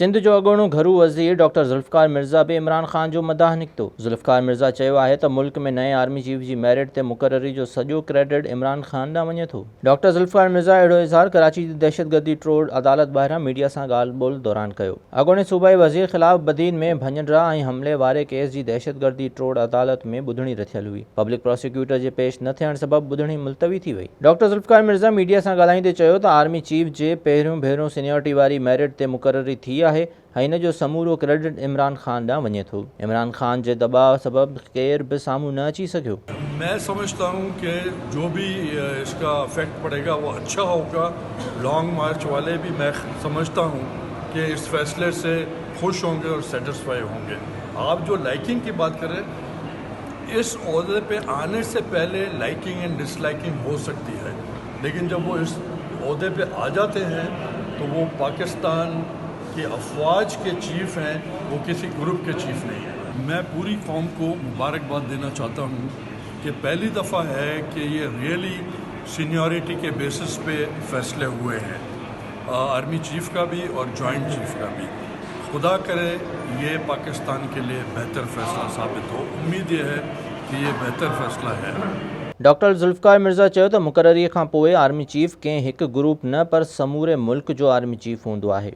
सिंध जो अॻूणो घरू वज़ीर डॉक्टर ज़ुल्फ़िकार मिर्ज़ा बि इमरान ख़ान जो मदाह निकितो। ज़ुल्फ़िकार मिर्ज़ा चयो आहे त मुल्क में नए आर्मी चीफ जी मेरिट ते मुक़ररी जो सॼो क्रेडिट इमरान ख़ान ॾांहुं वञे थो। डॉक्टर ज़ुल्फ़िकार मिर्ज़ा अहिड़ो इज़हार कराची जी दहशतगर्दी ट्रोड़ अदालत ॿाहिरां मीडिया सां ॻाल्हि ॿोल दौरान कयो। अॻूणे सूबाई वज़ीर ख़िलाफ़ बदीन में भञिड़ा ऐं हमले वारे केस जी दहशतगर्दी ट्रोड़ अदालत में ॿुधणी रथियल हुई। पब्लिक प्रोसिक्यूटर जे पेश न थियण सबबि ॿुधणी मुलतवी थी वई। डॉक्टर ज़ुल्फ़िकार मिर्ज़ा मीडिया सां ॻाल्हाईंदे चयो त आर्मी चीफ जे पहिरियों भेरो सीनियरिटी वारी मेरिट ते मुक़ररी थी आहे ऐं इन जो समूरो क्रेडिट इमरान ख़ान ॾांहुं वञे थो। इमरान ख़ान जे दबाव सबबि केर बि साम्हूं न अची सघियो। मैं समझता हूँ कि जो भी इसका इफेक्ट पड़ेगा वो अच्छा होगा। लॉन्ग मार्च वाले भी मैं समझता हूँ कि इस फैसले से खुश होंगे और सेटिस्फाई होंगे। आप जो लाइकिंग की बात करें, इस ओहदे पे आने से पहले लाइकिंग एंड डिसलाइकिंग हो सकती है, लेकिन जब वो इस ओहदे पे आ जाते हैं तो वो पाकिस्तान कि अफवाज के चीफ हैं, वो किसी ग्रुप के चीफ नहीं हैं। मैं पूरी कौम को मुबारकबाद देना चाहता हूँ कि पहली दफ़ा है कि ये रियली सीनियरिटी के बेसिस पे फैसले हुए हैं, आर्मी चीफ का भी और जॉइंट चीफ का भी। खुदा करे ये पाकिस्तान के लिए बेहतर फैसला साबित हो। उम्मीद ये है कि ये बेहतर फैसला है। डॉक्टर ज़ुल्फ़िकार मिर्ज़ा चयो त मुक़ररीअ खां पोइ आर्मी चीफ कंहिं हिकु ग्रुप न पर समूरे मुल्क जो आर्मी चीफ हूंदो आहे।